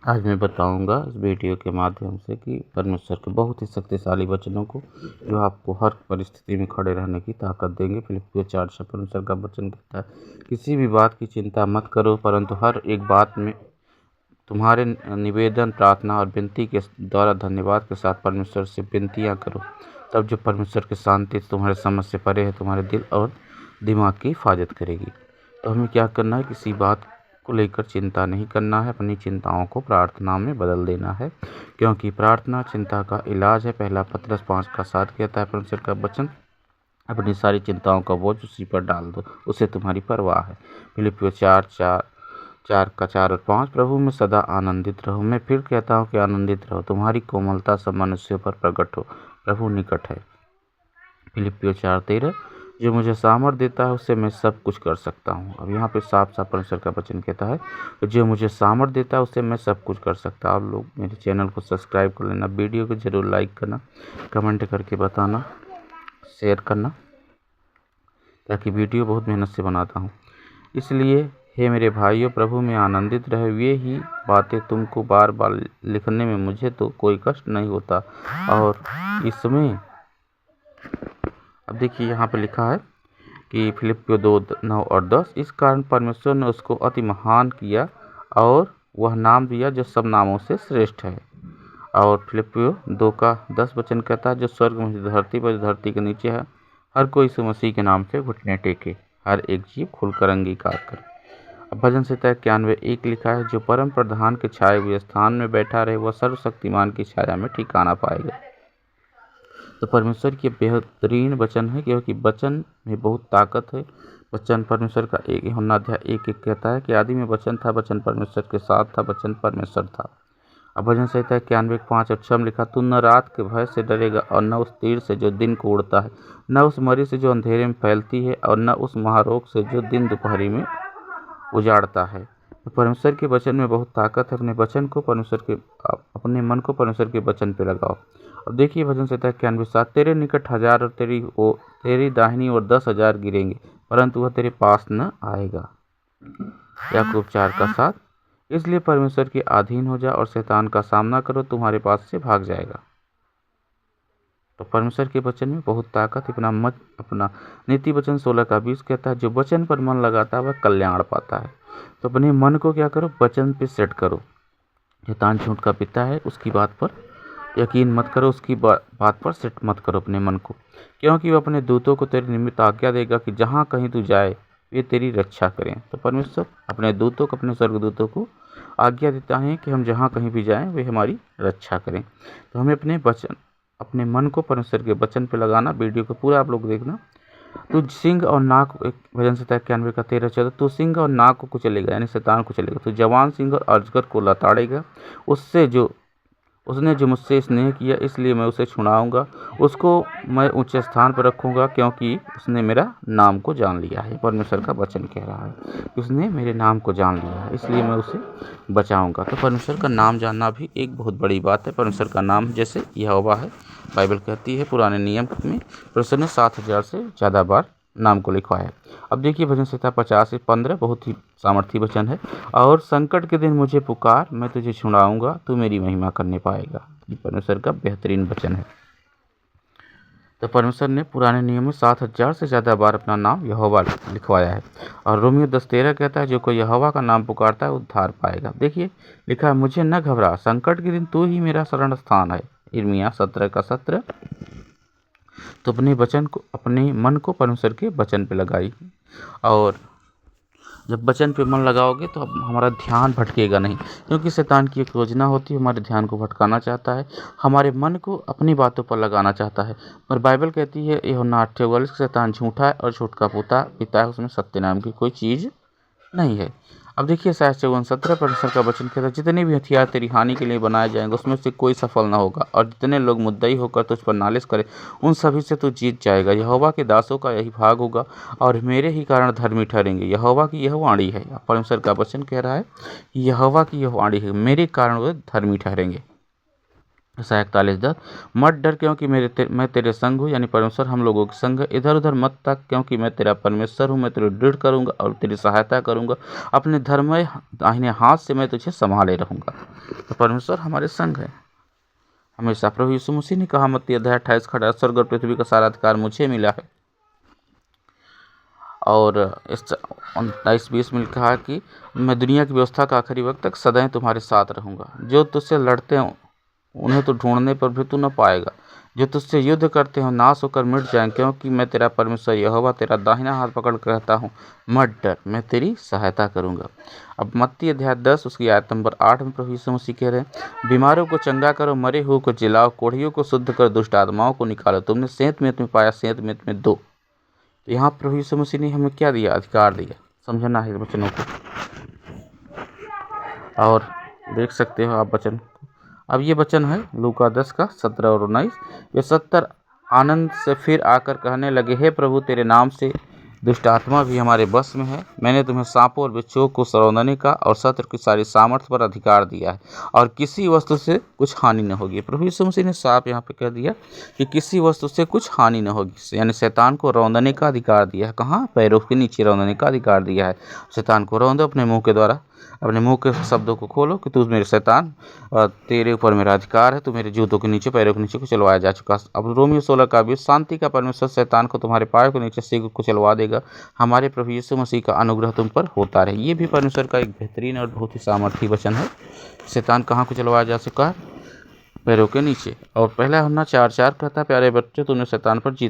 आज मैं बताऊंगा इस वीडियो के माध्यम से कि परमेश्वर के बहुत ही शक्तिशाली वचनों को जो आपको हर परिस्थिति में खड़े रहने की ताकत देंगे। फिलिप्पियों 4 परमेश्वर का वचन कहता है, किसी भी बात की चिंता मत करो, परंतु हर एक बात में तुम्हारे निवेदन, प्रार्थना और विनती के द्वारा धन्यवाद के साथ परमेश्वर से विनतियाँ करो। तब जो परमेश्वर की शांति तुम्हारे समझ से परे है, तुम्हारे दिल और दिमाग की हिफाजत करेगी। तो हमें क्या करना है, किसी बात को लेकर चिंता नहीं करना है, अपनी चिंताओं को प्रार्थना में बदल देना है, क्योंकि प्रार्थना चिंता का इलाज है। पहला पतरस 5:7 कहता है परमेश्वर का वचन, अपनी सारी चिंताओं का बोझ उसी पर डाल दो, उसे तुम्हारी परवाह है। फिलिप्पियों 4:4 और 5, प्रभु में सदा आनंदित रहो। मैं फिर कहता हूँ कि आनंदित रहो। तुम्हारी कोमलता सब मनुष्यों पर प्रकट हो, प्रभु निकट है। फिलिप्पियों 4:13, जो मुझे सामर्थ देता है उससे मैं सब कुछ कर सकता हूँ। अब यहाँ पे साफ साफ परमेश्वर का वचन कहता है, जो मुझे सामर्थ देता है उससे मैं सब कुछ कर सकता हूँ। आप लोग मेरे चैनल को सब्सक्राइब कर लेना, वीडियो को जरूर लाइक करना, कमेंट करके बताना, शेयर करना, ताकि वीडियो बहुत मेहनत से बनाता हूँ। इसलिए हे मेरे भाइयों, प्रभु में आनंदित रहे। ये ही बातें तुमको बार बार लिखने में मुझे तो कोई कष्ट नहीं होता। और इसमें अब देखिए यहाँ पे लिखा है कि फिलिप्पियों 2:9 और 10, इस कारण परमेश्वर ने उसको अति महान किया और वह नाम दिया जो सब नामों से श्रेष्ठ है। और फिलिप्पियों 2:10 वचन कहता है, जो स्वर्ग में, धरती पर, धरती के नीचे है, हर कोई यीशु मसीह के नाम से घुटने टेके, हर एक जीव खुलकर अंगीकार करे। अब भजन संहिता 91:1 लिखा है, जो परम प्रधान के छाए हुए स्थान में बैठा रहे, वह सर्वशक्तिमान की छाया में ठिकाना पाएगा। तो परमेश्वर की बेहतरीन वचन है, क्योंकि वचन में बहुत ताकत है। वचन परमेश्वर का 1 यूहन्ना 1:1 कहता है कि आदि में वचन था, वचन परमेश्वर के साथ था, वचन परमेश्वर था। अब भजन संहिता 91:5 और 6 में लिखा, तू न रात के भय से डरेगा और न उस तीर से जो दिन को उड़ता है, न उस मरी से जो अंधेरे में फैलती है, और न उस महारोग से जो दिन दोपहरी में उजाड़ता है। तो परमेश्वर के वचन में बहुत ताकत है। अपने वचन को परमेश्वर के अपने मन को परमेश्वर के वचन पे लगाओ। अब देखिए भजन संहिता 91:7, तेरे निकट 1000 और तेरी दाहिनी ओर 10,000 गिरेंगे, परंतु वह तेरे पास न आएगा। याकूब 4:7, इसलिए परमेश्वर के अधीन हो जा और शैतान का सामना करो, तुम्हारे पास से भाग जाएगा। तो परमेश्वर के वचन में बहुत ताकत। अपना नीति वचन 16:20 कहता है, जो वचन पर मन लगाता है वह कल्याण पाता है। तो अपने मन को क्या करो, वचन पे सेट करो। शैतान झूठ का पिता है, उसकी बात पर यकीन मत करो, उसकी बात पर सेट मत करो अपने मन को, क्योंकि वह अपने दूतों को तेरे निमित्त आज्ञा देगा कि जहाँ कहीं तू जाए वे तेरी रक्षा करें। तो परमेश्वर अपने दूतों को, अपने स्वर्गदूतों को आज्ञा देता है कि हम जहाँ कहीं भी जाएं वे हमारी रक्षा करें। तो हमें अपने मन को परमेश्वर के वचन पे लगाना। वीडियो को पूरा आप लोग देखना। तू सिंह और नाग, एक भजन संहिता 91:13-14, तू सिंह और नाग को कुचलेगा, यानी शैतान को कुचलेगा। तू जवान सिंह और अजगर को लताड़ेगा। उसने जो मुझसे स्नेह किया, इसलिए मैं उसे छुड़ाऊंगा, उसको मैं ऊंचे स्थान पर रखूंगा, क्योंकि उसने मेरा नाम को जान लिया है। परमेश्वर का वचन कह रहा है कि उसने मेरे नाम को जान लिया है, इसलिए मैं उसे बचाऊंगा। तो परमेश्वर का नाम जानना भी एक बहुत बड़ी बात है। परमेश्वर का नाम जैसे यहोवा है, बाइबल कहती है पुराने नियम में परमेश्वर ने 7,000 से ज़्यादा बार नाम को लिखवाया है। अब देखिए भजन संहिता 50:15 बहुत ही सामर्थी वचन है, और संकट के दिन मुझे पुकार, मैं तुझे छुड़ाऊंगा, तू मेरी महिमा करने पाएगा। ये परमेश्वर का बेहतरीन वचन है। तो परमेश्वर ने पुराने नियम में 7,000 से ज़्यादा बार अपना नाम यहोवा लिखवाया है। और रोमियो 10:13 कहता है, जो कोई यहोवा का नाम पुकारता है उद्धार पाएगा। देखिए लिखा है, मुझे न घबरा, संकट के दिन तू ही मेरा शरण स्थान है। यिर्मयाह 17:17। तो अपने मन को परमेश्वर के वचन पे लगाई, और जब वचन पे मन लगाओगे तो हमारा ध्यान भटकेगा नहीं, क्योंकि शैतान की एक योजना होती है, हमारे ध्यान को भटकाना चाहता है, हमारे मन को अपनी बातों पर लगाना चाहता है। और बाइबल कहती है यूहन्ना 8:48, शैतान झूठा है और झूठ का पिता है, उसमें सत्य नाम की कोई चीज़ नहीं है। अब देखिए 54:17 परमेश्वर का वचन कहता है, जितने भी हथियार तेरी हानि के लिए बनाए जाएंगे उसमें से कोई सफल न होगा, और जितने लोग मुद्दई होकर तुझ पर नालिश करें उन सभी से तू जीत जाएगा। यहोवा के दासों का यही भाग होगा, और मेरे ही कारण धर्मी ठहरेंगे। यहोवा की यह वाणी है। परमेश्वर का वचन कह रहा है, यहोवा की यह वाणी है, मेरे कारण वे धर्मी ठहरेंगे। ईसाया 41:10 मत डर क्योंकि मैं तेरे संग हूँ, यानी परमेश्वर हम लोगों के संग है। इधर उधर मत ताक क्योंकि मैं तेरा परमेश्वर हूँ, मैं तेरी दृढ़ करूँगा और तेरी सहायता करूँगा, अपने धर्ममय दाहिने हाथ से मैं तुझे संभाले रहूँगा। तो परमेश्वर हमारे संग है हमेशा। प्रभु यीशु मसीह ने कहा मत्ती 28 खड़ा, स्वर्ग और पृथ्वी का सारा अधिकार मुझे मिला है। और इस 29-20 में कहा कि मैं दुनिया की व्यवस्था का आखिरी वक्त तक सदैव तुम्हारे साथ रहूँगा। जो तुझसे लड़ते हैं उन्हें तो ढूंढने पर भी तू न पाएगा, जो तुझसे युद्ध करते हो नाश होकर मिट जाएं, क्योंकि मैं तेरा परमेश्वर यहोवा तेरा दाहिना हाथ पकड़ कर कहता हूँ, मत डर, मैं तेरी सहायता करूँगा। अब मत्ती 10 उसकी आयत नंबर 8 में प्रभु यीशु मसीह कह रहे हैं, बीमारों को चंगा करो, मरे हुए को जिलाओ, कोढ़ियों को शुद्ध कर, दुष्ट आत्माओं को निकालो। तुमने सेंत में पाया, सेंत में दो। तो यहाँ प्रभु यीशु मसीह ने हमें क्या दिया? अधिकार दिया। समझना है वचनों को, और देख सकते हो आप वचन। अब ये वचन है लूका 10 का 17 और 19। वे 70 आनंद से फिर आकर कहने लगे, हे प्रभु, तेरे नाम से दुष्ट आत्मा भी हमारे बस में है। मैंने तुम्हें सांपों और बिच्छुओं को रौंदने का और शत्रु की सारी सामर्थ्य पर अधिकार दिया है, और किसी वस्तु से कुछ हानि न होगी। प्रभु यीशु मसीह ने साफ यहाँ पे कह दिया कि किसी वस्तु से कुछ हानि न होगी, यानी शैतान को रौंदने का अधिकार दिया है। कहाँ? पैरों के नीचे रौंदने का अधिकार दिया है। शैतान को रौंदो अपने मुंह के द्वारा, अपने मुंह के शब्दों को खोलो कि तू मेरे शैतान, तेरे ऊपर मेरा अधिकार है, तू मेरे जूतों के नीचे, पैरों के नीचे को चलवाया जा चुका। अब रोमियो 16 का 20, शांति का परमेश्वर शैतान को तुम्हारे पैरों के नीचे से को चलवा देगा। हमारे प्रभु यीशु मसीह का अनुग्रह तुम पर होता रहे। ये भी परमेश्वर का एक बेहतरीन और बहुत ही सामर्थी वचन है। शैतान कहाँ को चलवाया जा चुका है? पैरों के नीचे। और पहला यूहन्ना 4:4 कहता है, प्यारे बच्चों, तुमने शैतान पर जीत